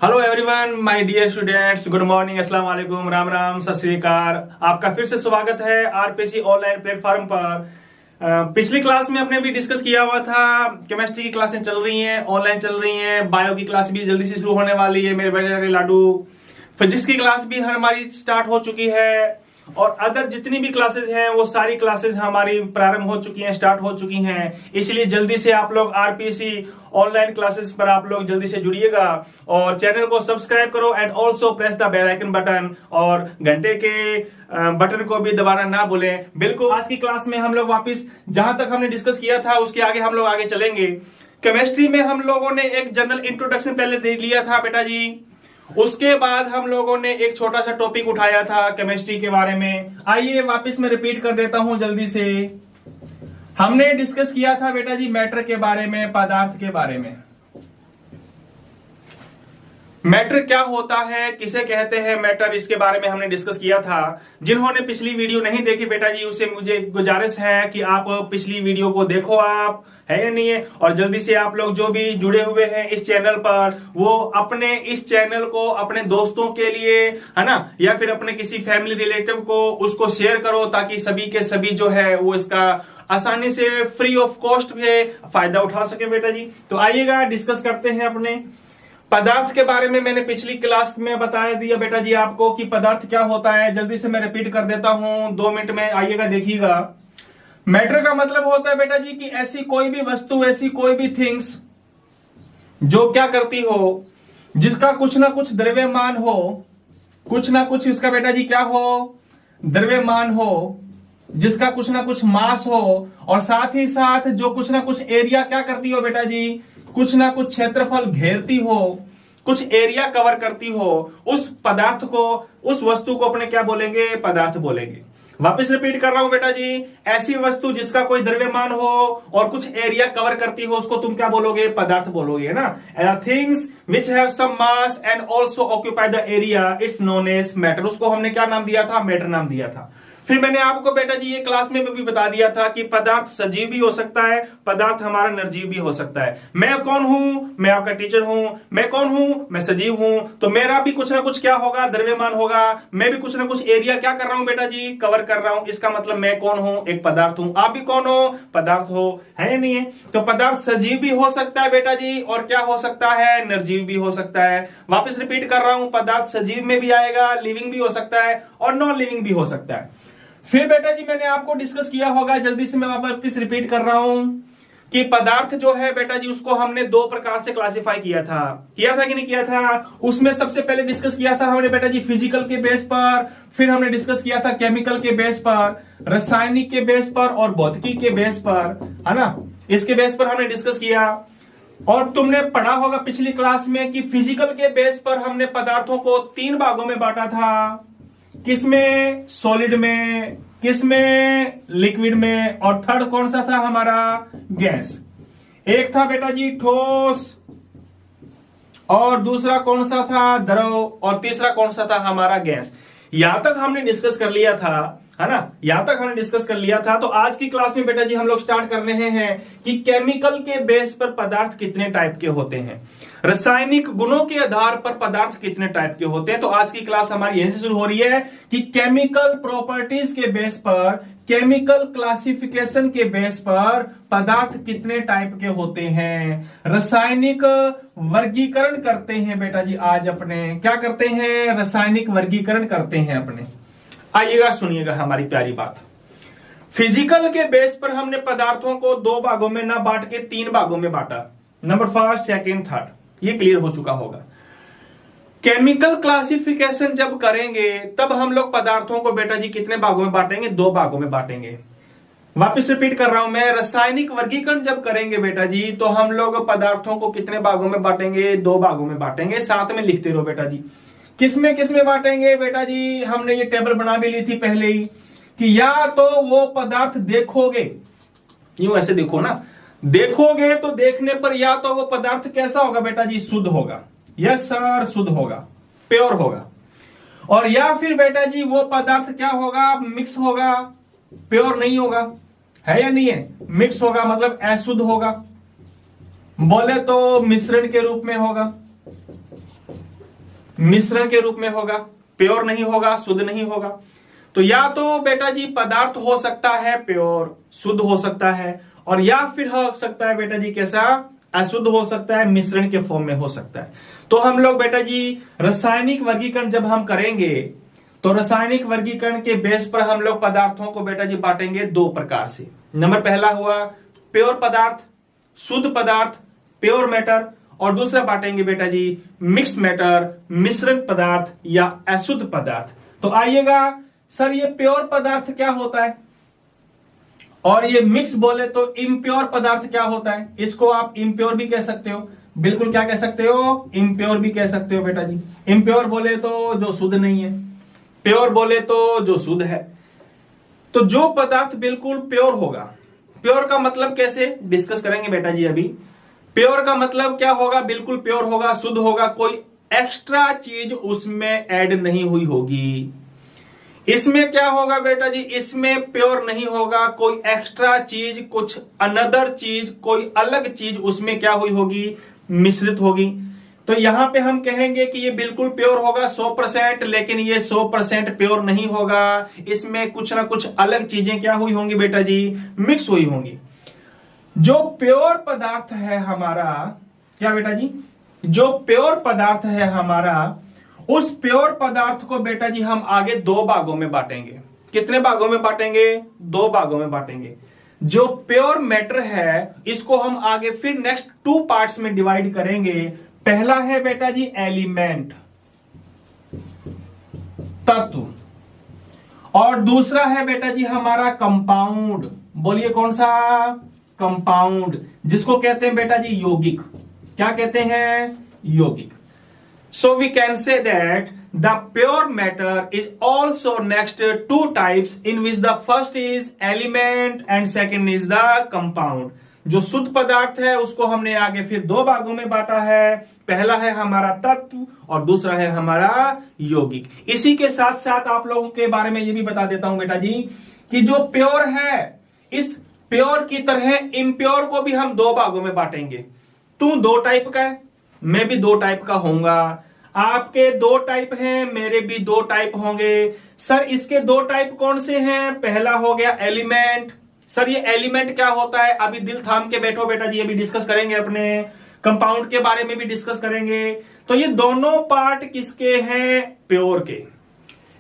Hello everyone, my dear students, good morning, अस्सलाम वालेकुम, राम राम, सत श्री अकाल। आपका फिर से स्वागत है आरपीसी ऑनलाइन प्लेटफॉर्म पर। पिछली क्लास में अपने भी डिस्कस किया हुआ था। केमिस्ट्री की क्लासें चल रही हैं, ऑनलाइन चल रही हैं। बायो की क्लास भी जल्दी से शुरू होने वाली है, मेरे बड़े लाडू। फिजिक्स की क्लास भी हमारी स्टार्ट हो चुकी है और अदर जितनी भी क्लासेस हैं वो सारी क्लासेस हमारी प्रारंभ हो चुकी हैं, स्टार्ट हो चुकी हैं। इसलिए जल्दी से आप लोग आरपीसी ऑनलाइन क्लासेस पर आप लोग जल्दी से जुड़िएगा और चैनल को सब्सक्राइब करो and also press the bell icon button और घंटे के बटन को भी दबाना ना भूलें। बिल्कुल आज की क्लास में हम लोग वापस जहां तक हमने डिस्कस किया था उसके आगे हम लोग आगे चलेंगे। केमिस्ट्री में हम लोगों ने एक जनरल इंट्रोडक्शन पहले दे लिया था बेटा जी। उसके बाद हम लोगों ने एक छोटा सा टॉपिक उठाया था केमिस्ट्री के बारे में। आइए वापस मैं रिपीट कर देता हूं जल्दी से। हमने डिस्कस किया था बेटा जी मैटर के बारे में, पदार्थ के बारे में। मैटर क्या होता है, किसे कहते हैं मैटर, इसके बारे में हमने डिस्कस किया था। जिन्होंने पिछली वीडियो नहीं देखी बेटा जी, उससे मुझे गुजारिश है कि आप पिछली वीडियो को देखो, आप है या नहीं है। और जल्दी से आप लोग जो भी जुड़े हुए हैं इस चैनल पर, वो अपने इस चैनल को अपने दोस्तों के लिए, है ना, या फिर अपने किसी फैमिली रिलेटिव को उसको शेयर करो ताकि सभी के सभी जो है वो इसका आसानी से फ्री ऑफ कॉस्ट पे फायदा उठा सके बेटा जी। तो आइएगा डिस्कस करते हैं अपने पदार्थ के बारे में। मैंने पिछली क्लास में बता दिया बेटा जी आपको कि पदार्थ क्या होता है। जल्दी से मैं रिपीट कर देता हूं 2 मिनट में, आइएगा देखिएगा। मैटर का मतलब होता है बेटा जी कि ऐसी कोई भी वस्तु, ऐसी कोई भी थिंग्स जो क्या करती हो, जिसका कुछ ना कुछ द्रव्यमान हो, कुछ ना कुछ इसका बेटा जी क्या हो, द्रव्यमान हो, जिसका कुछ ना कुछ मास हो, और साथ ही साथ जो कुछ ना कुछ एरिया क्या करती हो बेटा जी, कुछ ना कुछ क्षेत्रफल घेरती हो, कुछ एरिया कवर करती हो, उस पदार्थ को, उस वस्तु को अपने क्या बोलेंगे, पदार्थ बोलेंगे। वापस रिपीट कर रहा हूं बेटा जी, ऐसी वस्तु जिसका कोई द्रव्यमान हो और कुछ एरिया कवर करती हो, उसको तुम क्या बोलोगे, पदार्थ बोलोगे ना। Things which have some mass and also occupy the area, it's known as matter. उसको हमने क्या नाम दिया था, मैटर नाम दिया था। फिर मैंने आपको बेटा जी ये क्लास में भी बता दिया था कि पदार्थ सजीव भी हो सकता है, पदार्थ हमारा निर्जीव भी हो सकता है। मैं कौन हूं, मैं आपका टीचर हूं। मैं कौन हूं, मैं सजीव हूं। तो मेरा भी कुछ ना कुछ क्या होगा, द्रव्यमान होगा। मैं भी कुछ ना कुछ एरिया क्या कर रहा हूं बेटा जी, कवर कर रहा हूं। इसका मतलब मैं कौन हूं, एक पदार्थ हूं। आप भी कौन हो, पदार्थ हो, है या नहीं है। तो पदार्थ सजीव भी हो सकता है बेटा जी, और क्या हो सकता है, निर्जीव भी हो सकता है। वापिस रिपीट कर रहा हूं, पदार्थ सजीव में भी आएगा, लिविंग भी हो सकता है और नॉन लिविंग भी हो सकता है। फिर बेटा जी मैंने आपको डिस्कस किया होगा, जल्दी से मैं वापस रिपीट कर रहा हूं कि पदार्थ जो है बेटा जी उसको हमने 2 प्रकार से क्लासिफाई किया था कि नहीं किया था। उसमें सबसे पहले डिस्कस किया था हमने बेटा जी फिजिकल के बेस पर, फिर हमने डिस्कस किया था केमिकल के बेस पर, रासायनिक के बेस पर और भौतिकी के बेस पर, है ना। इसके बेस पर हमने डिस्कस किया। और तुमने पढ़ा होगा पिछली क्लास में कि फिजिकल के बेस पर हमने पदार्थों को 3 भागों में बांटा था। किसमें, सॉलिड में, किसमें, लिक्विड में, और थर्ड कौन सा था हमारा, गैस। एक था बेटा जी ठोस, और दूसरा कौन सा था, द्रव, और तीसरा कौन सा था हमारा, गैस। यहां तक हमने डिस्कस कर लिया था, है ना, यहां तक हमने डिस्कस कर लिया था। तो आज की क्लास में बेटा जी हम लोग स्टार्ट कर रहे हैं कि केमिकल के बेस पर पदार्थ कितने टाइप के होते हैं, रासायनिक गुणों के आधार पर पदार्थ कितने टाइप के होते हैं। तो आज की क्लास हमारी यहीं से शुरू हो रही है कि केमिकल प्रॉपर्टीज के बेस पर, केमिकल क्लासिफिकेशन के बेस पर पदार्थ कितने टाइप के होते हैं। रासायनिक वर्गीकरण करते हैं बेटा जी, आज अपने क्या करते हैं, रासायनिक वर्गीकरण करते हैं अपने। आइएगा सुनिएगा हमारी प्यारी बात। फिजिकल के बेस पर हमने पदार्थों को 2 भागों में ना बांट के 3 भागों में बांटा, नंबर फर्स्ट, सेकंड, थर्ड। ये क्लियर हो चुका होगा। केमिकल क्लासिफिकेशन जब करेंगे तब हम लोग पदार्थों को बेटा जी कितने भागों में बांटेंगे, 2 भागों में बांटेंगे। वापिस रिपीट कर रहा हूं मैं, रासायनिक वर्गीकरण जब करेंगे बेटा जी तो हम लोग पदार्थों को कितने भागों में बांटेंगे, 2 भागों में बांटेंगे। साथ में लिखते रहो बेटा जी, किसमें किसमें बांटेंगे बेटा जी। हमने ये टेबल बना भी ली थी पहले ही कि या तो वो पदार्थ देखोगे, यूं ऐसे देखो ना, देखोगे तो देखने पर या तो वो पदार्थ कैसा होगा बेटा जी, शुद्ध होगा, यस सर, शुद्ध होगा, प्योर होगा। और या फिर बेटा जी वो पदार्थ क्या होगा, मिक्स होगा, प्योर नहीं होगा, है या नहीं है, मिक्स होगा मतलब अशुद्ध होगा, बोले तो मिश्रण के रूप में होगा। मिश्रण के रूप में होगा, प्योर नहीं होगा, शुद्ध नहीं होगा। तो या तो बेटा जी पदार्थ हो सकता है प्योर, शुद्ध हो सकता है, और या फिर हो सकता है बेटा जी कैसा, अशुद्ध हो सकता है, मिश्रण के फॉर्म में हो सकता है। तो हम लोग बेटा जी रासायनिक वर्गीकरण जब हम करेंगे तो रासायनिक वर्गीकरण के बेस पर हम लोग पदार्थों को बेटा जी बांटेंगे दो प्रकार से। नंबर पहला हुआ प्योर पदार्थ, शुद्ध पदार्थ, प्योर मैटर, और दूसरा बांटेंगे बेटा जी मिक्स मैटर, मिश्रण पदार्थ या अशुद्ध पदार्थ। तो आइएगा सर ये प्योर पदार्थ क्या होता है और ये मिक्स बोले तो इम्प्योर पदार्थ क्या होता है। इसको आप इम्प्योर भी कह सकते हो, बिल्कुल क्या कह सकते हो, इम्प्योर भी कह सकते हो बेटा जी। इम्प्योर बोले तो जो शुद्ध नहीं है, प्योर बोले तो जो शुद्ध है। तो जो पदार्थ बिल्कुल प्योर होगा, प्योर का मतलब कैसे डिस्कस करेंगे बेटा जी अभी। प्योर का मतलब क्या होगा, बिल्कुल प्योर होगा, शुद्ध होगा, कोई एक्स्ट्रा चीज उसमें ऐड नहीं हुई होगी। इसमें क्या होगा बेटा जी, इसमें प्योर नहीं होगा, कोई एक्स्ट्रा चीज, कुछ अनदर चीज, कोई अलग चीज उसमें क्या हुई होगी, मिश्रित होगी। तो यहां पे हम कहेंगे कि ये बिल्कुल प्योर होगा 100%, लेकिन ये 100% प्योर नहीं होगा, इसमें कुछ ना कुछ अलग चीजें क्या हुई होंगी बेटा जी, मिक्स हुई होंगी। जो प्योर पदार्थ है हमारा, क्या बेटा जी, जो प्योर पदार्थ है हमारा, उस प्योर पदार्थ को बेटा जी हम आगे दो भागों में बांटेंगे। कितने भागों में बांटेंगे, दो भागों में बांटेंगे। जो प्योर मैटर है इसको हम आगे फिर नेक्स्ट 2 पार्ट्स में डिवाइड करेंगे। पहला है बेटा जी एलिमेंट, तत्व, और दूसरा है बेटा जी हमारा कंपाउंड। बोलिए कौन सा, कंपाउंड, जिसको कहते हैं बेटा जी यौगिक। क्या कहते हैं, यौगिक। So we can say that the pure matter is also next 2 types in which the first is element and second is the compound. जो शुद्ध पदार्थ है उसको हमने आगे फिर दो भागों में बांटा है। पहला है हमारा तत्व और दूसरा है हमारा यौगिक। इसी के साथ साथ आप लोगों के बारे में ये भी बता देता हूं बेटा जी कि जो प्योर है, इस प्योर की तरह इम्प्योर को भी हम दो भागों में बांटेंगे। तू 2 टाइप का है, मैं भी 2 टाइप का होऊंगा, आपके 2 टाइप हैं, मेरे भी 2 टाइप होंगे। सर इसके 2 टाइप कौन से हैं, पहला हो गया एलिमेंट। सर ये एलिमेंट क्या होता है, अभी दिल थाम के बैठो बेटा जी, अभी डिस्कस करेंगे, अपने कंपाउंड के बारे में भी डिस्कस करेंगे। तो ये दोनों पार्ट किसके हैं, प्योर के।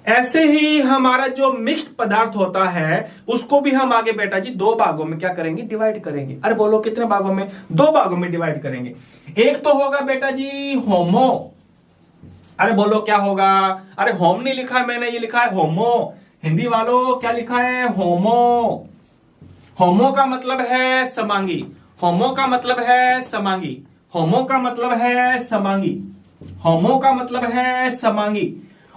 ऐसे ही हमारा जो मिक्स्ड पदार्थ होता है उसको भी हम आगे बेटा जी 2 भागों में क्या करेंगे, डिवाइड करेंगे। अरे बोलो कितने भागों में, 2 भागों में डिवाइड करेंगे। एक तो होगा बेटा जी होमो। अरे बोलो क्या होगा, अरे होम नहीं लिखा है मैंने, ये लिखा है होमो। हिंदी वालों क्या लिखा है, होमो। होमो का मतलब है समांगी, होमो का मतलब है समांगी, होमो का मतलब है समांगी, होमो का मतलब है समांगी।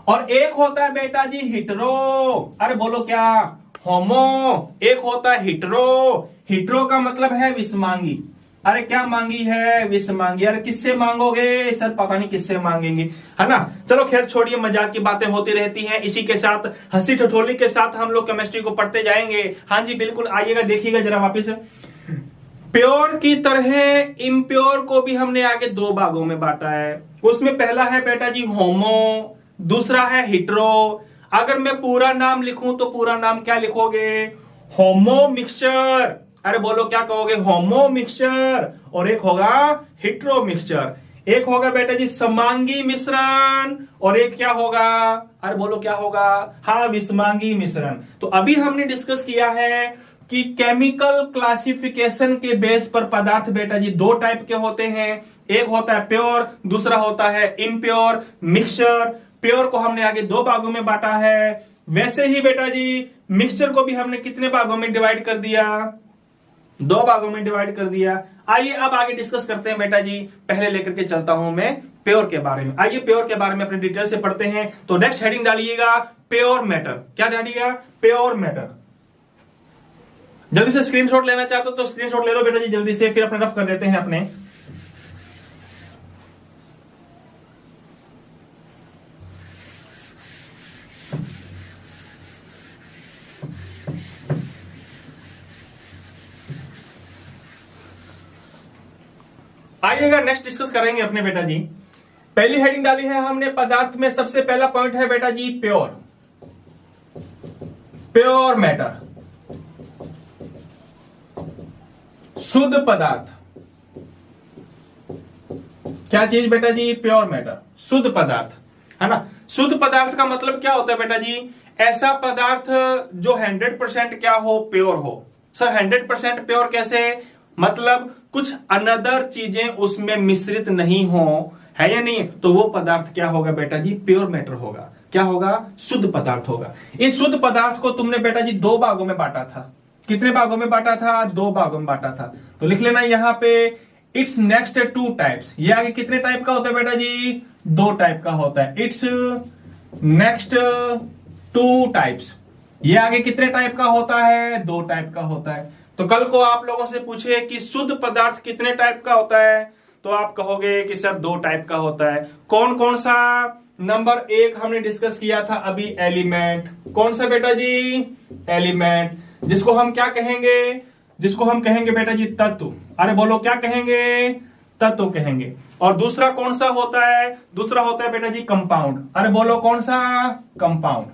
और एक होता है बेटा जी हिटरो। अरे बोलो क्या, होमो, एक होता है हिटरो। हिटरो का मतलब है विषमांगी। अरे क्या मांगी है, विषमांगी। अरे किससे मांगोगे, सर पता नहीं किससे मांगेंगे, है ना। चलो खैर छोड़िए, मजाक की बातें होती रहती हैं। इसी के साथ हंसी ठिठोली के साथ हम लोग केमिस्ट्री को पढ़ते जाएंगे। हाँ जी बिल्कुल, आइएगा देखिएगा जरा वापिस। प्योर की तरह इम्प्योर को भी हमने आगे 2 भागों में बांटा है। उसमें पहला है बेटा जी होमो, दूसरा है हिटरो। अगर मैं पूरा नाम लिखूं तो पूरा नाम क्या लिखोगे, होमो मिक्सचर। अरे बोलो क्या कहोगे, होमो मिक्सचर। और एक होगा हिट्रो मिक्सचर। एक होगा बेटा जी समांगी मिश्रण और एक क्या होगा, अरे बोलो क्या होगा, हाँ विषमांगी मिश्रण। तो अभी हमने डिस्कस किया है कि केमिकल क्लासिफिकेशन के बेस पर पदार्थ बेटा जी 2 टाइप के होते हैं। एक होता है प्योर, दूसरा होता है इम्प्योर मिक्सचर। प्योर को हमने आगे 2 भागों में बांटा है। वैसे ही बेटा जी मिक्सचर को भी हमने कितने भागों में डिवाइड कर दिया, 2 भागों में डिवाइड कर दिया। आइए अब आगे डिस्कस करते हैं बेटा जी। पहले लेकर के चलता हूं मैं प्योर के बारे में। आइए प्योर के बारे में अपने डिटेल से पढ़ते हैं। तो नेक्स्ट हेडिंग डालिएगा प्योर मैटर। क्या डालिएगा, प्योर मैटर। जल्दी से स्क्रीनशॉट लेना चाहते हो तो स्क्रीनशॉट ले लो बेटा जी जल्दी से, फिर अपने रफ कर देते हैं अपने। आइएगा नेक्स्ट डिस्कस करेंगे अपने बेटा जी पहली हेडिंग डाली है हमने पदार्थ में, सबसे पहला पॉइंट है बेटा जी प्योर, प्योर मैटर, शुद्ध पदार्थ। क्या चीज बेटा जी? प्योर मैटर, शुद्ध पदार्थ, है ना। शुद्ध पदार्थ का मतलब क्या होता है बेटा जी? ऐसा पदार्थ जो 100% क्या हो? प्योर हो। सर 100% प्योर कैसे? मतलब कुछ अनदर चीजें उसमें मिश्रित नहीं हो, है या नहीं? तो वो पदार्थ क्या होगा बेटा जी? प्योर मैटर होगा। क्या होगा? शुद्ध पदार्थ होगा। इस शुद्ध पदार्थ को तुमने बेटा जी 2 भागों में बांटा था। कितने भागों में बांटा था? 2 भागों में बांटा था। तो लिख लेना यहां पे इट्स नेक्स्ट 2 टाइप्स। ये आगे कितने टाइप का होता है बेटा जी? 2 टाइप का होता है। It's next 2 types. ये आगे कितने टाइप का होता है? 2 टाइप का होता है। तो कल को आप लोगों से पूछे कि शुद्ध पदार्थ कितने टाइप का होता है, तो आप कहोगे कि सर 2 टाइप का होता है। कौन कौन सा? नंबर 1 हमने डिस्कस किया था अभी, एलिमेंट। कौन सा बेटा जी? एलिमेंट, जिसको हम क्या कहेंगे? जिसको हम कहेंगे बेटा जी तत्व। अरे बोलो क्या कहेंगे? तत्व कहेंगे। और दूसरा कौन सा होता है? दूसरा होता है बेटा जी कंपाउंड। अरे बोलो कौन सा? कंपाउंड।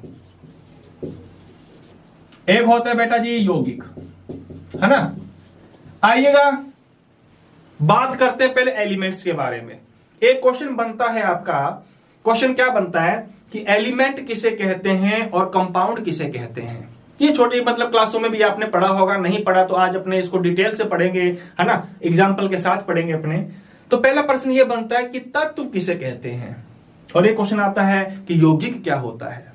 एक होता है बेटा जी यौगिक, है ना। आइएगा बात करते हैं पहले एलिमेंट्स के बारे में। एक क्वेश्चन बनता है आपका, क्वेश्चन क्या बनता है कि एलिमेंट किसे कहते हैं और कंपाउंड किसे कहते हैं। ये छोटी मतलब क्लासों में भी आपने पढ़ा होगा, नहीं पढ़ा तो आज अपने इसको डिटेल से पढ़ेंगे, है ना, एग्जाम्पल के साथ पढ़ेंगे अपने। तो पहला प्रश्न ये बनता है कि तत्व किसे कहते हैं, और एक क्वेश्चन आता है कि यौगिक क्या होता है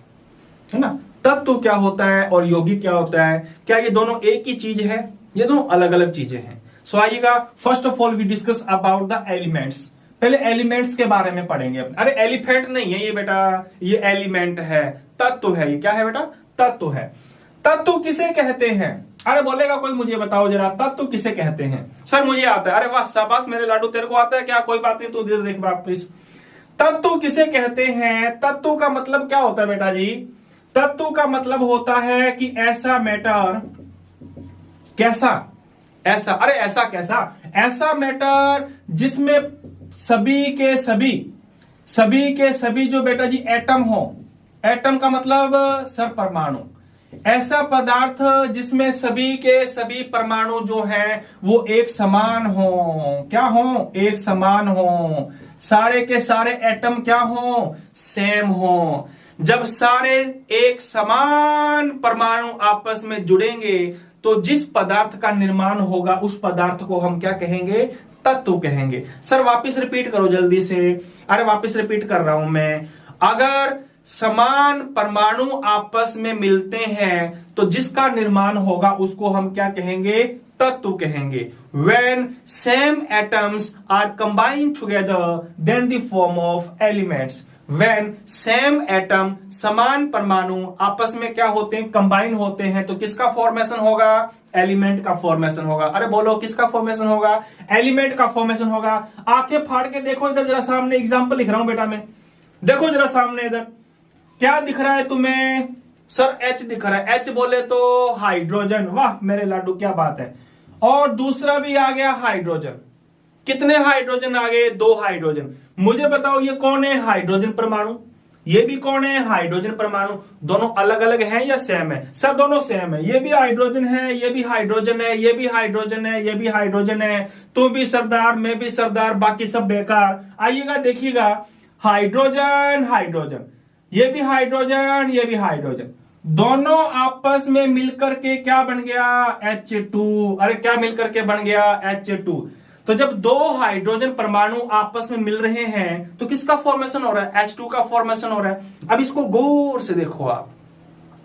ना। तत्व क्या होता है और यौगिक क्या होता है? क्या ये दोनों एक ही चीज है? ये दोनों अलग अलग चीजें हैं। सो आइएगा, first of all we discuss about the elements. पहले एलिमेंट्स के बारे में पढ़ेंगे। अरे एलिफेंट नहीं है ये बेटा, ये एलिमेंट है, तत्व है। ये क्या है बेटा? तत्व है। तत्व किसे कहते हैं? अरे बोलेगा कोई, मुझे बताओ जरा तत्व किसे कहते हैं। सर मुझे आता है। अरे वाह शाबाश मेरे लाडू, तेरे को आता है क्या? कोई बात नहीं, तू देख वापिस। तत्व किसे कहते हैं? तत्व का मतलब क्या होता है बेटा जी? तत्व का मतलब होता है कि ऐसा मैटर, कैसा? ऐसा। अरे ऐसा कैसा? ऐसा मैटर जिसमें सभी के सभी जो बेटा जी एटम हो। एटम का मतलब सर परमाणु। ऐसा पदार्थ जिसमें सभी के सभी परमाणु जो हैं वो एक समान हो। क्या हो? एक समान हो। सारे के सारे एटम क्या हो? सेम हो। जब सारे एक समान परमाणु आपस में जुड़ेंगे तो जिस पदार्थ का निर्माण होगा उस पदार्थ को हम क्या कहेंगे? तत्व कहेंगे। सर वापस रिपीट करो जल्दी से। अरे वापस रिपीट कर रहा हूं मैं। अगर समान परमाणु आपस में मिलते हैं तो जिसका निर्माण होगा उसको हम क्या कहेंगे? तत्व कहेंगे। When same atoms are combined together, then the form of elements. When same atom, समान परमाणु आपस में क्या होते हैं? कंबाइन होते हैं, तो किसका फॉर्मेशन होगा? एलिमेंट का फॉर्मेशन होगा। अरे बोलो किसका फॉर्मेशन होगा? एलिमेंट का फॉर्मेशन होगा। आंखें फाड़ के देखो इधर जरा, सामने एग्जाम्पल लिख रहा हूं बेटा मैं। देखो जरा सामने इधर, क्या दिख रहा है तुम्हें? सर H दिख रहा है। H बोले तो हाइड्रोजन। वाह मेरे लाडू क्या बात है। और दूसरा भी आ गया हाइड्रोजन। कितने हाइड्रोजन आ गए? 2 हाइड्रोजन। मुझे बताओ ये कौन है? हाइड्रोजन परमाणु। ये भी कौन है? हाइड्रोजन परमाणु। दोनों अलग अलग हैं या सेम है? सर दोनों सेम है। ये भी हाइड्रोजन है, ये भी हाइड्रोजन है, ये भी हाइड्रोजन है, ये भी हाइड्रोजन है। तू भी सरदार, मैं भी सरदार, बाकी सब बेकार। आइएगा देखिएगा, हाइड्रोजन हाइड्रोजन, ये भी हाइड्रोजन, ये भी हाइड्रोजन, दोनों आपस में मिलकर के क्या बन गया? H2। अरे क्या मिलकर के बन गया? H2। तो जब 2 हाइड्रोजन परमाणु आपस में मिल रहे हैं तो किसका फॉर्मेशन हो रहा है? H2 का फॉर्मेशन हो रहा है। अब इसको गौर से देखो आप।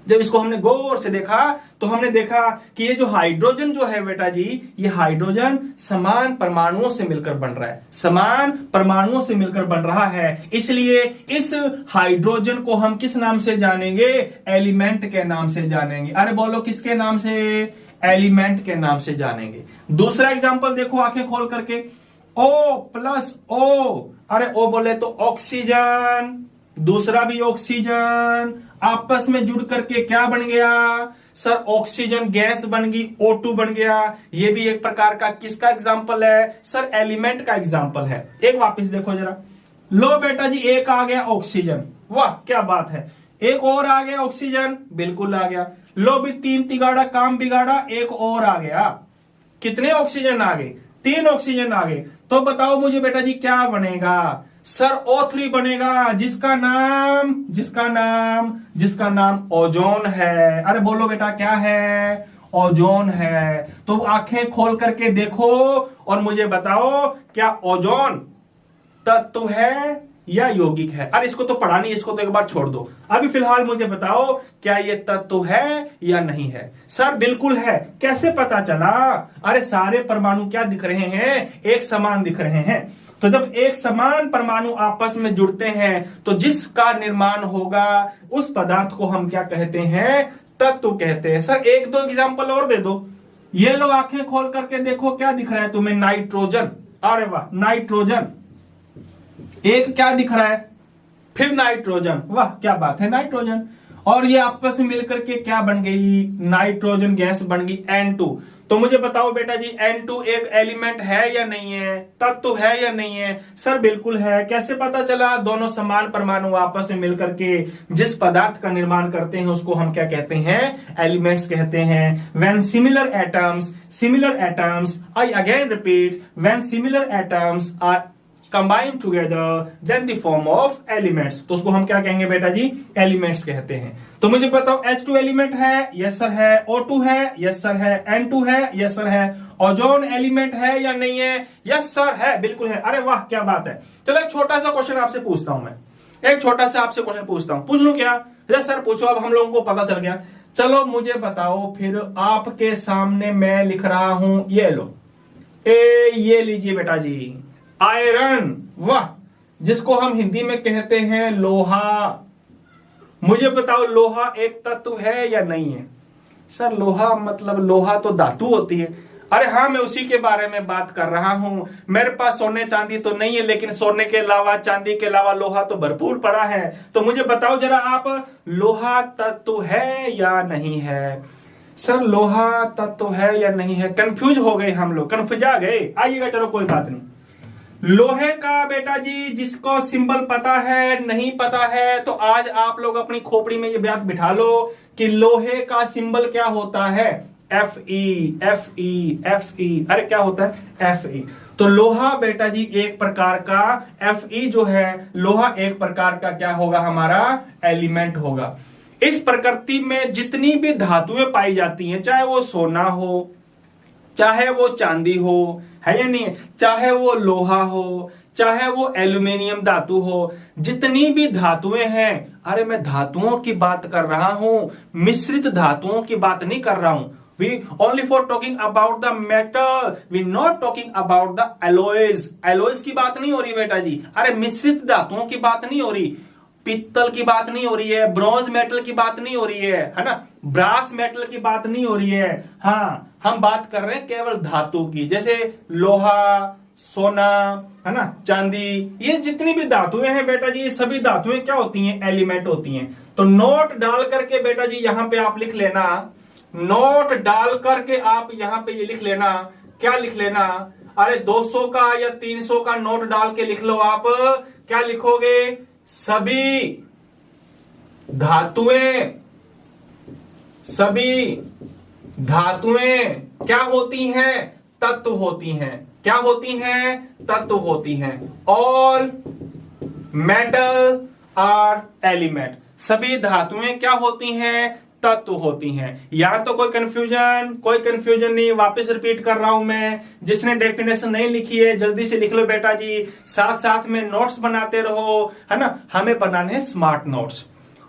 जब इसको हमने गौर से देखा तो हमने देखा कि ये जो हाइड्रोजन जो है बेटा जी, ये हाइड्रोजन समान परमाणुओं से मिलकर बन रहा है। समान परमाणुओं से मिलकर बन रहा है, इसलिए इस हाइड्रोजन को हम किस नाम से जानेंगे? एलिमेंट के नाम से जानेंगे। अरे बोलो किसके नाम से? एलिमेंट के नाम से जानेंगे। दूसरा एग्जांपल देखो आंखें खोल करके, O+O। अरे O बोले तो ऑक्सीजन, दूसरा भी ऑक्सीजन, आपस में जुड़ करके क्या बन गया? सर ऑक्सीजन गैस बन गई, O2 बन गया। ये भी एक प्रकार का किसका एग्जाम्पल है? सर एलिमेंट का एग्जाम्पल है। एक वापस देखो जरा, लो बेटा जी, एक आ गया ऑक्सीजन, वाह क्या बात है। एक और आ गया ऑक्सीजन, बिल्कुल आ गया। लो भी 3 तिगाड़ा काम बिगाड़ा, एक और आ गया। कितने ऑक्सीजन आ गए? 3 ऑक्सीजन आ गए। तो बताओ मुझे बेटा जी क्या बनेगा? सर O3 बनेगा, जिसका नाम ओजोन है। अरे बोलो बेटा क्या है? ओजोन है। तो आंखें खोल करके देखो और मुझे बताओ क्या ओजोन तत्व है या यौगिक है? अरे इसको तो पढ़ा नहीं, इसको तो एक बार छोड़ दो। अभी फिलहाल मुझे बताओ क्या ये तत्व है या नहीं है? सर बिल्कुल है। कैसे पता चला? अरे सारे परमाणु क्या दिख रहे हैं? एक समान दिख रहे हैं। तो जब एक समान परमाणु आपस में जुड़ते हैं तो जिसका निर्माण होगा उस पदार्थ को हम क्या कहते हैं? तत्व कहते हैं। सर 1-2 एग्जांपल और दे दो। ये लो आंखें खोल करके देखो क्या दिख रहा है तुम्हें? नाइट्रोजन। अरे वाह, नाइट्रोजन। एक क्या दिख रहा है? फिर नाइट्रोजन, वाह क्या बात है, नाइट्रोजन। और ये आपस में मिलकर के क्या बन गई? नाइट्रोजन गैस बन गई N2। तो मुझे बताओ बेटा जी N2 एक एलिमेंट है या नहीं है? तत्व है या नहीं है? सर बिल्कुल है। कैसे पता चला? दोनों समान परमाणु आपस में मिलकर के जिस पदार्थ का निर्माण करते हैं उसको हम क्या कहते हैं? एलिमेंट्स कहते हैं। When similar atoms, I again repeat, when similar atoms are combined together then the form of elements। तो उसको हम क्या कहेंगे बेटा जी? एलिमेंट्स कहते हैं। तो मुझे बताओ H2 एलिमेंट है? यस सर है। O2 है? यस सर है। N2 है? यस सर है। ओजोन एलिमेंट है या नहीं है? यस सर है, बिल्कुल है। अरे वाह क्या बात है। चलो एक छोटा सा क्वेश्चन आपसे पूछता हूं मैं, एक छोटा सा आपसे क्वेश्चन पूछता हूं। पूछ लूं क्या? यस सर पूछो। अब हम लोगों को पता चल गया। चलो मुझे बताओ फिर, आपके सामने मैं लिख रहा हूं, ये लो ये लीजिए बेटा जी, आयरन। वाह, जिसको हम हिंदी में कहते हैं लोहा। मुझे बताओ लोहा एक तत्व है या नहीं है? सर लोहा मतलब लोहा तो धातु होती है। अरे हाँ, मैं उसी के बारे में बात कर रहा हूं। मेरे पास सोने चांदी तो नहीं है, लेकिन सोने के अलावा चांदी के अलावा लोहा तो भरपूर पड़ा है। तो मुझे बताओ जरा आप, लोहा तत्व है या नहीं है? सर लोहा तत्व है या नहीं है? कंफ्यूज हो गए हम लोग, कंफ्यूज आ गए। आइएगा, चलो कोई बात नहीं। लोहे का बेटा जी जिसको सिंबल पता है, नहीं पता है, तो आज आप लोग अपनी खोपड़ी में ये बात बिठा लो कि लोहे का सिंबल क्या होता है? Fe। अरे क्या होता है? Fe। तो लोहा बेटा जी एक प्रकार का, Fe जो है लोहा एक प्रकार का क्या होगा? हमारा एलिमेंट होगा। इस प्रकृति में जितनी भी धातुएं पाई जाती हैं, चाहे वो सोना हो, चाहे वो चांदी हो, है या नहीं, चाहे वो लोहा हो, चाहे वो एल्यूमिनियम धातु हो, जितनी भी धातुएं हैं, अरे मैं धातुओं की बात कर रहा हूं, मिश्रित धातुओं की बात नहीं कर रहा हूं। We only for talking about the metal, we not talking about the alloys। alloys की बात नहीं हो रही बेटा जी। अरे मिश्रित धातुओं की बात नहीं हो रही, पित्तल की बात नहीं हो रही है, ब्रॉन्ज मेटल की बात नहीं हो रही है ना, ब्रास मेटल की बात नहीं हो रही है। हाँ, हम बात कर रहे हैं केवल धातु की, जैसे लोहा, सोना, है ना, चांदी। ये जितनी भी धातुएं हैं बेटा जी, ये सभी धातुएं क्या होती हैं? एलिमेंट होती हैं। तो नोट डाल करके बेटा जी यहां पे आप लिख लेना, नोट डाल करके आप यहां पे ये लिख लेना, क्या लिख लेना? अरे 200 का या 300 का नोट डाल के लिख लो। आप क्या लिखोगे? सभी धातुएं क्या होती हैं? तत्व होती हैं। क्या होती हैं? तत्व होती हैं। All metal are element. सभी धातुएं क्या होती हैं? तत्व होती हैं। यहां तो कोई कंफ्यूजन नहीं। वापस रिपीट कर रहा हूं मैं, जिसने डेफिनेशन नहीं लिखी है जल्दी से लिख लो बेटा जी, साथ साथ में नोट्स बनाते रहो, है ना। हमें बनाने हैं स्मार्ट नोट्स,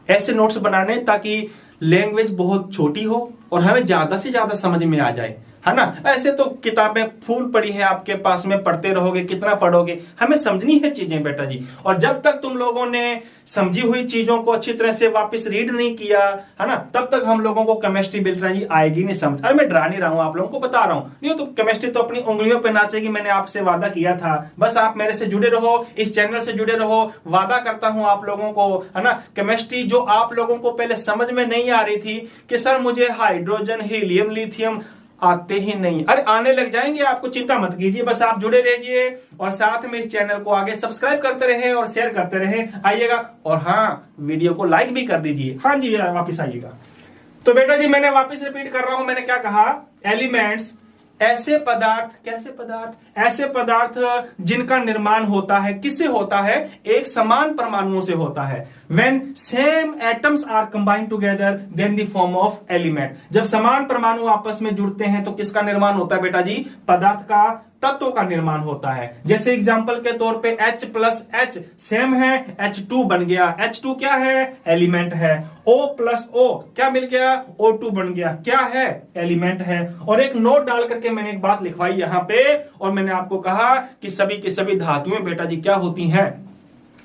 ऐसे नोट्स बनाने ताकि लैंग्वेज बहुत छोटी हो और हमें ज्यादा से ज्यादा समझ में आ जाए, है ना। ऐसे तो किताबें फूल पड़ी है आपके पास में, पढ़ते रहोगे, कितना पढ़ोगे? हमें समझनी है चीजें बेटा जी। और जब तक तुम लोगों ने समझी हुई चीजों को अच्छी तरह से वापस रीड नहीं किया, है ना, तब तक हम लोगों को केमिस्ट्री बेटा जी आएगी नहीं समझ। अरे मैं डरा नहीं रहा हूं, आप लोगों को बता रहा हूं। नहीं तो केमिस्ट्री तो अपनी उंगलियों पे नाचेगी, मैंने आपसे वादा किया था। बस आप मेरे से जुड़े रहो, इस चैनल से जुड़े रहो। वादा करता हूं आप लोगों को, है ना, केमिस्ट्री जो आप लोगों को पहले समझ में नहीं आ रही थी कि सर मुझे हाइड्रोजन, हीलियम, लिथियम आते ही नहीं। अरे आने लग जाएंगे, आपको चिंता मत कीजिए, बस आप जुड़े रहिए और साथ में इस चैनल को आगे सब्सक्राइब करते रहे और शेयर करते रहे। आइएगा और हाँ, वीडियो को लाइक भी कर दीजिए। हाँ जी, वापिस आइएगा। तो बेटा जी, मैंने वापस रिपीट कर रहा हूं, मैंने क्या कहा? एलिमेंट्स ऐसे पदार्थ, कैसे पदार्थ? ऐसे पदार्थ जिनका निर्माण होता है, किससे होता है? एक समान परमाणुओं से होता है। When same atoms are combined together, then the form of element। जब समान परमाणु आपस में जुड़ते हैं तो किसका निर्माण होता है बेटा जी? पदार्थ का, तत्व का निर्माण होता है। जैसे एग्जांपल के तौर पे H प्लस H सेम है, H2 बन गया। H2 क्या है? एलिमेंट है। O प्लस O क्या मिल गया? O2 बन गया। क्या है? एलिमेंट है। और एक नोट डाल करके मैंने एक बात लिखवाई यहां पे, और मैंने आपको कहा कि सभी की सभी धातुएं बेटा जी क्या होती हैं?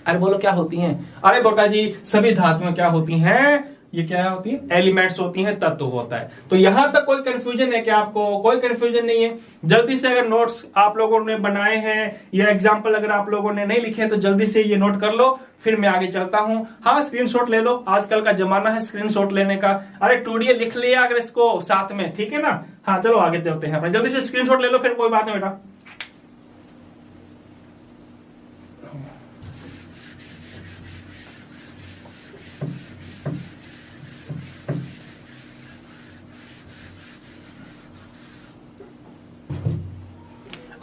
अरे बोलो क्या होती हैं? अरे बेटा जी, सभी धातुएं क्या होती हैं? ये क्या होती है? एलिमेंट्स होती हैं, तत्व होता है। तो यहां तक कोई कंफ्यूजन है क्या आपको? कोई कंफ्यूजन नहीं है। जल्दी से अगर नोट्स आप लोगों ने बनाए हैं या एग्जांपल अगर आप लोगों ने नहीं लिखे तो जल्दी से ये नोट कर लो, फिर मैं आगे चलता हूं। हाँ, स्क्रीनशॉट ले लो, आजकल का जमाना है स्क्रीनशॉट लेने का। अरे टूडीए लिख लिया अगर इसको साथ में, ठीक है ना? हाँ चलो आगे चलते हैं अपने, जल्दी से स्क्रीनशॉट ले लो, फिर कोई बात नहीं बेटा।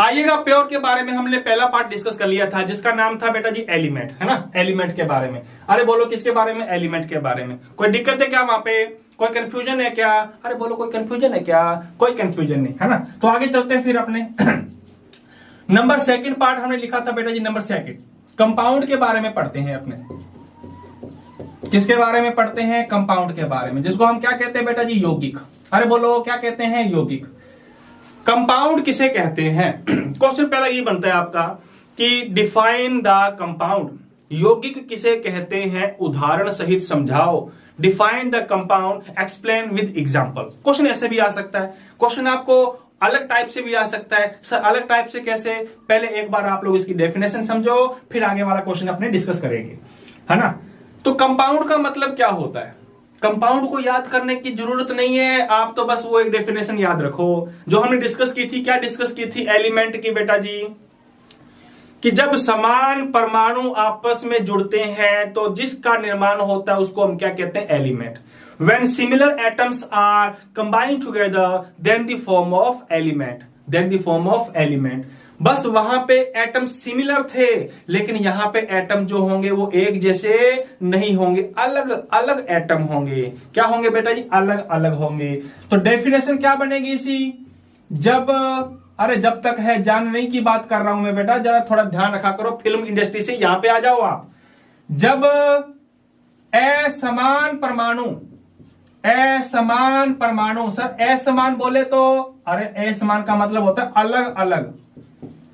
आइएगा, प्योर के बारे में हमने पहला पार्ट डिस्कस कर लिया था जिसका नाम था बेटा जी एलिमेंट, है ना? एलिमेंट के बारे में। अरे बोलो किसके बारे में? एलिमेंट के बारे में। कोई दिक्कत है क्या वहां पे? कोई कंफ्यूजन है क्या? अरे बोलो कोई कंफ्यूजन है क्या? कोई कंफ्यूजन नहीं, है ना? तो आगे चलते हैं फिर अपने नंबर सेकंड पार्ट हमने लिखा था बेटा जी, नंबर सेकंड कंपाउंड के बारे में पढ़ते हैं अपने। किसके बारे में पढ़ते हैं? कंपाउंड के बारे में, जिसको हम क्या कहते हैं बेटा जी? यौगिक। अरे बोलो क्या कहते हैं? यौगिक। कंपाउंड किसे कहते हैं? क्वेश्चन पहला ये बनता है आपका कि डिफाइन द कंपाउंड। यौगिक किसे कहते हैं? उदाहरण सहित समझाओ। Define the compound, explain with example. Question ऐसे भी आ सकता है, क्वेश्चन आपको अलग टाइप से भी आ सकता है। सर अलग टाइप से कैसे? पहले एक बार आप लोग इसकी डेफिनेशन समझो, फिर आगे वाला क्वेश्चन अपने डिस्कस करेंगे, है ना? तो कंपाउंड का मतलब क्या होता है? कंपाउंड को याद करने की जरूरत नहीं है, आप तो बस वो एक डेफिनेशन याद रखो जो हमने डिस्कस की थी। क्या डिस्कस की थी? एलिमेंट की बेटा जी, कि जब समान परमाणु आपस में जुड़ते हैं तो जिसका निर्माण होता है उसको हम क्या कहते हैं? Element. When similar atoms are combined together, then the form of element. Then the form of element. बस वहां पे एटम सिमिलर थे, लेकिन यहां पे एटम जो होंगे वो एक जैसे नहीं होंगे, अलग अलग एटम होंगे। क्या होंगे बेटा जी? अलग अलग होंगे। तो डेफिनेशन क्या बनेगी इसी? जब, अरे जब तक है जानने की बात कर रहा हूं मैं बेटा, जरा थोड़ा ध्यान रखा करो, फिल्म इंडस्ट्री से यहां पे आ जाओ आप। जब असमान परमाणु, सर असमान बोले तो, अरे असमान का मतलब होता है अलग अलग।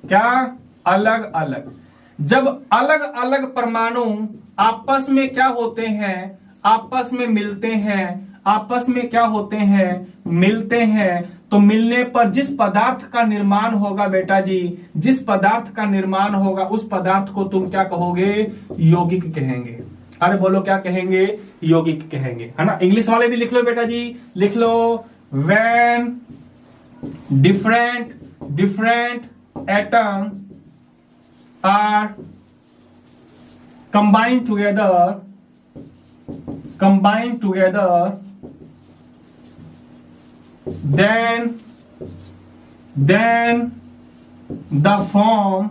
क्या? अलग अलग। जब अलग अलग परमाणु आपस में क्या होते हैं? आपस में मिलते हैं। आपस में क्या होते हैं? मिलते हैं। तो मिलने पर जिस पदार्थ का निर्माण होगा बेटा जी, जिस पदार्थ का निर्माण होगा उस पदार्थ को तुम क्या कहोगे? यौगिक कहेंगे। अरे बोलो क्या कहेंगे? यौगिक कहेंगे, है ना? इंग्लिश वाले भी लिख लो बेटा जी, लिख लो। When different atom are combined together, then the form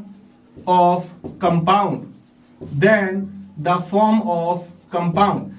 of compound,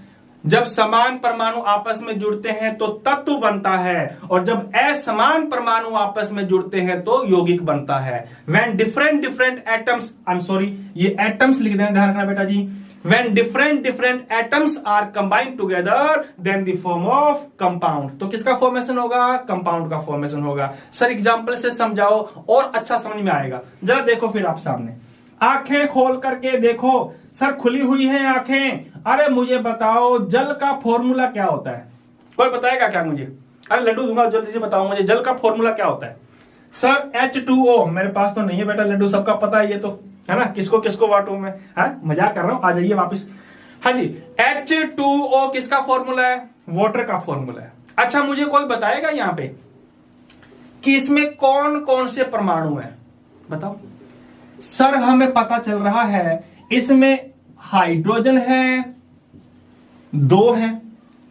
जब समान परमाणु आपस में जुड़ते हैं तो तत्व बनता है, और जब असमान परमाणु आपस में जुड़ते हैं तो यौगिक बनता है। When different atoms, I'm sorry, ये एटम्स लिख देना, ध्यान रखना बेटा जी। When different atoms are combined together, then the form of compound। तो किसका फॉर्मेशन होगा? कंपाउंड का फॉर्मेशन होगा। सर एग्जाम्पल से समझाओ और अच्छा समझ में आएगा। जरा देखो फिर आप सामने, आंखें खोल करके देखो। सर खुली हुई हैं आंखें। अरे मुझे बताओ जल का फॉर्मूला क्या होता है? कोई बताएगा क्या मुझे? अरे लड्डू दूंगा, जल्दी से बताओ मुझे जल का फॉर्मूला क्या होता है? Sir H2O। मेरे पास तो नहीं है बेटा लड्डू, सबका पता है ये तो, है ना? किसको किसको बांटू मैं? मजाक कर रहा हूं, आ जाइए वापिस। हाँ जी, H2O किसका फॉर्मूला है? वाटर का फॉर्मूला है। अच्छा मुझे कोई बताएगा यहाँ पे कि इसमें कौन कौन से परमाणु हैं, बताओ। सर हमें पता चल रहा है इसमें हाइड्रोजन है, 2 हैं,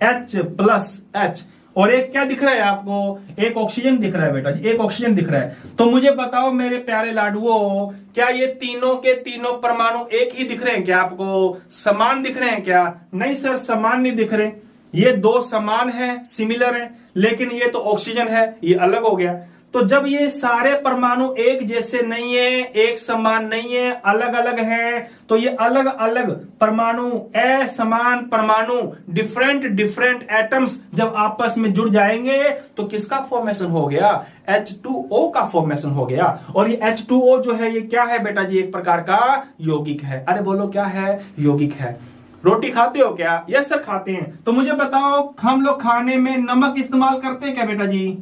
H+H, और एक क्या दिख रहा है आपको, एक ऑक्सीजन दिख रहा है बेटा जी, एक ऑक्सीजन दिख रहा है। तो मुझे बताओ मेरे प्यारे लाडुओं, क्या ये तीनों के तीनों परमाणु एक ही दिख रहे हैं क्या, आपको समान दिख रहे हैं क्या? नहीं सर, समान नहीं दिख रहे। ये 2 समान हैं, सिमिलर हैं, लेकिन ये तो ऑक्सीजन है, ये अलग हो गया। तो जब ये सारे परमाणु एक जैसे नहीं है, एक समान नहीं है, अलग अलग हैं, तो ये अलग अलग परमाणु, असमान परमाणु, डिफरेंट डिफरेंट एटम्स जब आपस में जुड़ जाएंगे तो किसका फॉर्मेशन हो गया? H2O का फॉर्मेशन हो गया। और ये H2O जो है ये क्या है बेटा जी? एक प्रकार का यौगिक है। अरे बोलो क्या है? यौगिक है। रोटी खाते हो क्या? यस सर खाते हैं। तो मुझे बताओ हम लोग खाने में नमक इस्तेमाल करते हैं क्या बेटा जी?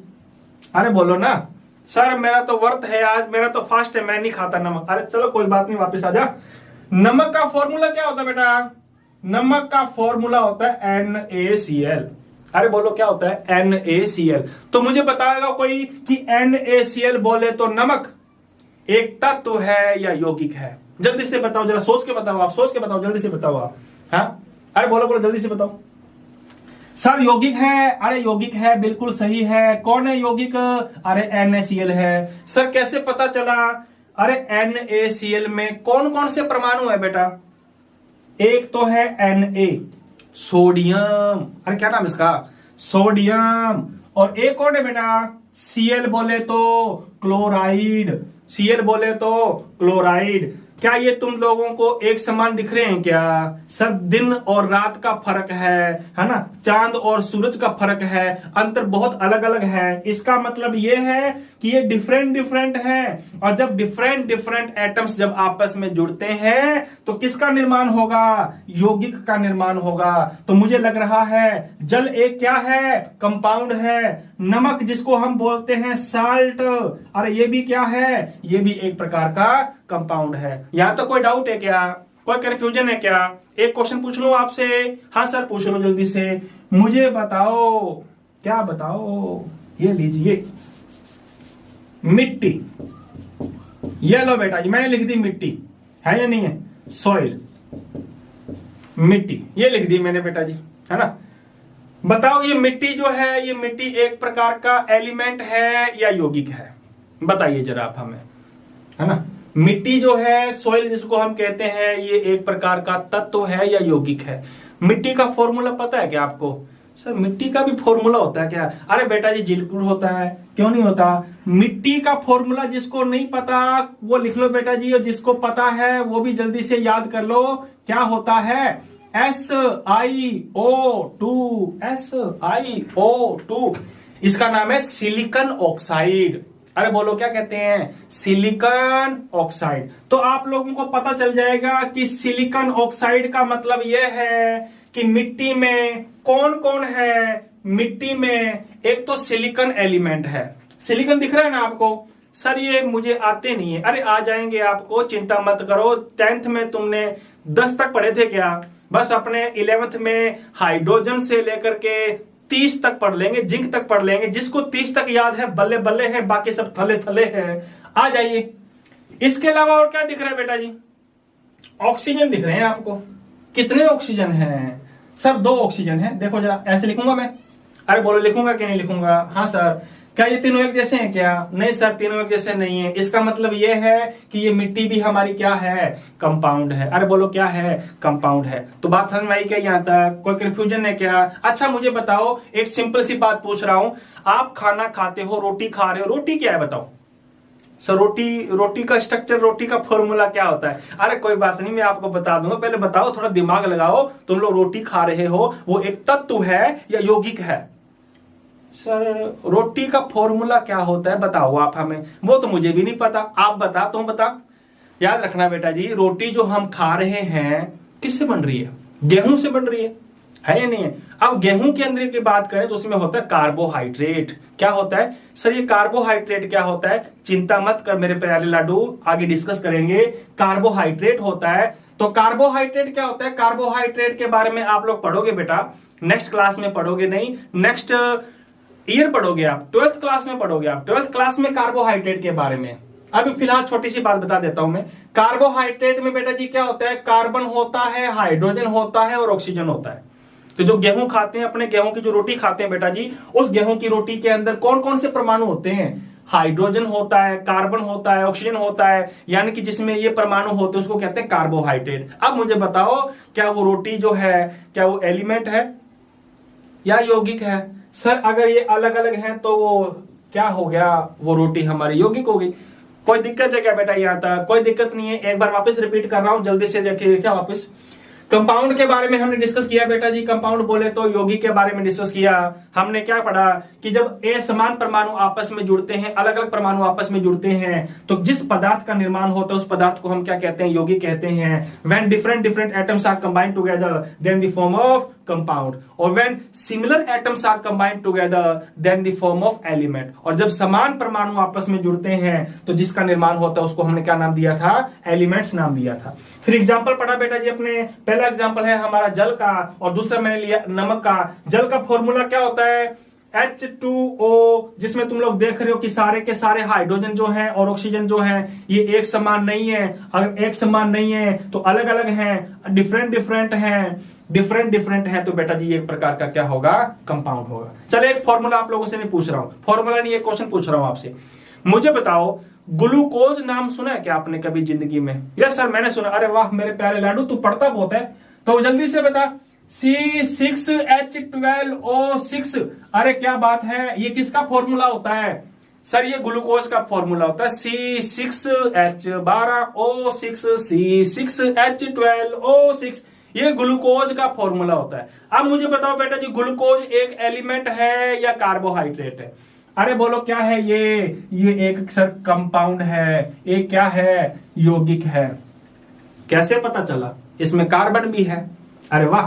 अरे बोलो ना। सर मेरा तो व्रत है आज, मेरा तो फास्ट है, मैं नहीं खाता नमक। अरे चलो कोई बात नहीं, वापस आ जा। नमक का फॉर्मूला क्या होता है बेटा? नमक का फॉर्मूला होता है NaCl। अरे बोलो क्या होता है? NaCl। तो मुझे बताएगा कोई कि NaCl बोले तो नमक एक तत्व है या यौगिक है? जल्दी से बताओ, जरा सोच के बताओ, आप सोच के बताओ, जल्दी से बताओ आप। हाँ अरे बोलो बोलो जल्दी से बताओ। सर यौगिक है। अरे यौगिक है, बिल्कुल सही है। कौन है यौगिक? अरे NaCl है। सर कैसे पता चला? अरे NaCl में कौन कौन से परमाणु है बेटा? एक तो है Na, सोडियम। अरे क्या नाम इसका? सोडियम। और एक और है बेटा Cl बोले तो क्लोराइड। Cl बोले तो क्लोराइड। क्या ये तुम लोगों को एक समान दिख रहे हैं क्या? सर दिन और रात का फर्क है ना, चांद और सूरज का फर्क है, अंतर बहुत अलग अलग है। इसका मतलब ये है कि ये डिफरेंट डिफरेंट है। और जब डिफरेंट डिफरेंट एटम्स जब आपस में जुड़ते हैं तो किसका निर्माण होगा? यौगिक का निर्माण होगा। तो मुझे लग रहा है जल एक क्या है? कंपाउंड है। नमक जिसको हम बोलते हैं साल्ट, अरे ये भी क्या है? ये भी एक प्रकार का कंपाउंड है। यहां तो कोई डाउट है क्या? कोई कंफ्यूजन है क्या? एक क्वेश्चन पूछ लो आपसे। हाँ सर पूछ लो जल्दी से। मुझे बताओ, क्या बताओ? ये लीजिए मिट्टी। ये लो बेटा जी, मैंने लिख दी मिट्टी, है या नहीं है? सॉइल, मिट्टी, ये लिख दी मैंने बेटा जी, है ना। बताओ ये मिट्टी जो है, ये मिट्टी एक प्रकार का एलिमेंट है या यौगिक है? बताइए जरा आप हमें, है ना। मिट्टी जो है, सॉइल जिसको हम कहते हैं, ये एक प्रकार का तत्व है या यौगिक है? मिट्टी का फॉर्मूला पता है क्या आपको? सर मिट्टी का भी फॉर्मूला होता है क्या? अरे बेटा जी बिल्कुल होता है, क्यों नहीं होता। मिट्टी का फॉर्मूला जिसको नहीं पता वो लिख लो बेटा जी, और जिसको पता है वो भी जल्दी से याद कर लो। क्या होता है? SiO2। SiO2 इसका नाम है सिलिकॉन ऑक्साइड। अरे बोलो क्या कहते हैं? Silicon oxide. तो आप लोगों को पता चल जाएगा कि सिलिकॉन ऑक्साइड का मतलब यह है कि मिट्टी में कौन कौन है? मिट्टी में एक तो सिलिकॉन एलिमेंट है। सिलिकॉन दिख रहा है ना आपको? सर ये मुझे आते नहीं है। अरे आ जाएंगे आपको, चिंता मत करो। 10th में तुमने 10 तक पढ़े थे क्या? बस अपने 11th में हाइड्रोजन से लेकर के 30 तक पढ़ लेंगे, जिंक तक पढ़ लेंगे। जिसको 30 तक याद है बल्ले बल्ले है, बाकी सब थले थले है। आ जाइए। इसके अलावा और क्या दिख रहा है बेटा जी? ऑक्सीजन दिख रहे हैं आपको। कितने ऑक्सीजन हैं? सर 2 ऑक्सीजन है। देखो जरा, ऐसे लिखूंगा मैं? अरे बोलो लिखूंगा कि नहीं लिखूंगा? हाँ सर। क्या ये तीनों एक जैसे हैं क्या? नहीं सर, तीनों एक जैसे नहीं है। इसका मतलब ये है कि ये मिट्टी भी हमारी क्या है? कंपाउंड है। अरे बोलो क्या है? कंपाउंड है। तो बात समझ में आई क्या यहाँ तक? कोई कंफ्यूजन है क्या? अच्छा मुझे बताओ, एक सिंपल सी बात पूछ रहा हूं। आप खाना खाते हो, रोटी खा रहे हो, रोटी क्या है बताओ? सर रोटी का स्ट्रक्चर, रोटी का फॉर्मूला क्या होता है? अरे कोई बात नहीं, मैं आपको बता दूंगा। पहले बताओ, थोड़ा दिमाग लगाओ। तुम लोग रोटी खा रहे हो, वो एक तत्व है या यौगिक है? सर रोटी का फॉर्मूला क्या होता है बताओ आप हमें। वो तो मुझे भी नहीं पता, आप बता, तुम बता। याद रखना बेटा जी, रोटी जो हम खा रहे हैं किससे बन रही है? गेहूं से बन रही है या नहीं है? अब गेहूं के अंदर की बात करें तो उसमें होता है कार्बोहाइड्रेट। क्या होता है सर ये कार्बोहाइड्रेट क्या होता है? चिंता मत कर मेरे प्यारे लाडू, आगे डिस्कस करेंगे। कार्बोहाइड्रेट होता है। तो कार्बोहाइड्रेट क्या होता है? कार्बोहाइड्रेट के बारे में आप लोग पढ़ोगे बेटा, नेक्स्ट क्लास में पढ़ोगे नहीं, नेक्स्ट ईयर पढ़ोगे आप, 12th क्लास में पढ़ोगे आप, 12th क्लास में कार्बोहाइड्रेट के बारे में। अभी फिलहाल छोटी सी बात बता देता हूं मैं। कार्बोहाइड्रेट में बेटा जी क्या होता है, कार्बन होता है, हाइड्रोजन होता है और ऑक्सीजन होता है। तो जो गेहूं खाते हैं, अपने गेहूं की जो रोटी खाते हैं बेटा जी, उस गेहूं की रोटी के अंदर कौन कौन से परमाणु होते हैं, हाइड्रोजन होता है, कार्बन होता है, ऑक्सीजन होता है, यानी कि जिसमें ये परमाणु होते हैं उसको कहते हैं कार्बोहाइड्रेट। अब मुझे बताओ, क्या वो रोटी जो है, क्या वो एलिमेंट है या यौगिक है? सर अगर ये अलग अलग हैं तो वो क्या हो गया, वो रोटी हमारी यौगिक हो गई। कोई दिक्कत है क्या बेटा? यहां तक कोई दिक्कत नहीं है। एक बार वापस रिपीट कर रहा हूं, जल्दी से देखिए क्या वापस। कंपाउंड के बारे में हमने डिस्कस किया बेटा जी। कंपाउंड बोले तो यौगिक के बारे में डिस्कस किया। हमने क्या पढ़ा कि जब समान परमाणु आपस में जुड़ते हैं, अलग अलग परमाणु आपस में जुड़ते हैं, तो जिस पदार्थ का निर्माण होता है उस पदार्थ को हम क्या कहते हैं, यौगिक कहते हैं। When different atoms are combined together then the form of compound, और when similar atoms are combined together then the form of element. और जब समान परमाणु आपस में जुड़ते हैं तो जिसका निर्माण होता है उसको हमने क्या नाम दिया था, एलिमेंट्स नाम दिया था। फिर एग्जांपल पढ़ा बेटा जी अपने। पहला एग्जांपल है हमारा जल का, और दूसरा मैंने लिया नमक का। जल का फॉर्मूला क्या होता है, H2O, जिसमें तुम लोग देख रहे हो कि सारे के सारे हाइड्रोजन जो हैं और ऑक्सीजन जो है ये एक समान नहीं है। अगर एक समान नहीं है तो अलग अलग हैं, डिफरेंट है, तो बेटा जी एक प्रकार का क्या होगा, कंपाउंड होगा। चलो एक फॉर्मूला आप लोगों से नहीं पूछ रहा हूं, फॉर्मूला नहीं, एक क्वेश्चन पूछ रहा हूं आपसे। मुझे बताओ, ग्लूकोज नाम सुना है क्या आपने कभी जिंदगी में? यस सर मैंने सुना। अरे वाह मेरे प्यारे लाडू, तू पढ़ता बहुत है, तो जल्दी से बता। C6H12O6। अरे क्या बात है, ये किसका फॉर्मूला होता है? सर ये ग्लूकोज का फॉर्मूला होता है, C6H12O6, C6H12O6, ये ग्लूकोज का फॉर्मूला होता है। अब मुझे बताओ बेटा जी, ग्लूकोज एक एलिमेंट है या कार्बोहाइड्रेट है? अरे बोलो क्या है ये एक सर कंपाउंड है, ये क्या है, यौगिक है। कैसे पता चला? इसमें कार्बन भी है, अरे वाह।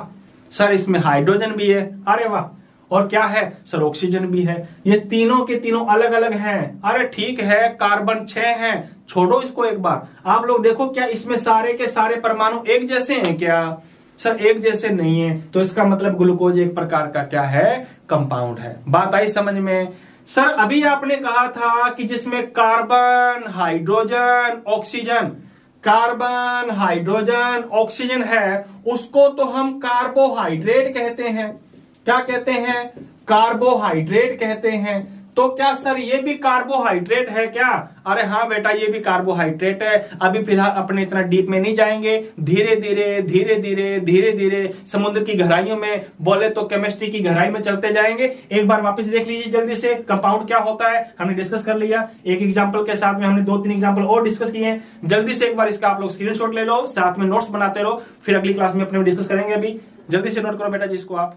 सर इसमें हाइड्रोजन भी है, अरे वाह। और क्या है सर, ऑक्सीजन भी है। ये तीनों के तीनों अलग अलग हैं, अरे ठीक है। कार्बन 6 हैं, छोड़ो इसको एक बार। आप लोग देखो क्या इसमें सारे के सारे परमाणु एक जैसे हैं क्या? सर एक जैसे नहीं है, तो इसका मतलब ग्लूकोज एक प्रकार का क्या है, कंपाउंड है। बात आई समझ में? सर अभी आपने कहा था कि जिसमें carbon, hydrogen, oxygen, carbon, hydrogen, oxygen है, उसको तो हम कार्बोहाइड्रेट कहते हैं। क्या कहते हैं? कार्बोहाइड्रेट कहते हैं। तो क्या सर ये भी कार्बोहाइड्रेट है क्या? अरे हाँ बेटा ये भी कार्बोहाइड्रेट है। अभी फिलहाल अपने इतना डीप में नहीं जाएंगे, धीरे धीरे समुद्र की गहराइयों में, बोले तो केमिस्ट्री की गहराई में चलते जाएंगे। एक बार वापस देख लीजिए जल्दी से, कंपाउंड क्या होता है हमने डिस्कस कर लिया। एक एग्जांपल के साथ में हमने 2-3 एग्जांपल और डिस्कस किए हैं। जल्दी से एक बार इसका आप लोग स्क्रीनशॉट ले लो, साथ में नोट्स बनाते रहो, फिर अगली क्लास में अपने डिस्कस करेंगे। अभी जल्दी से नोट करो बेटा जी इसको आप।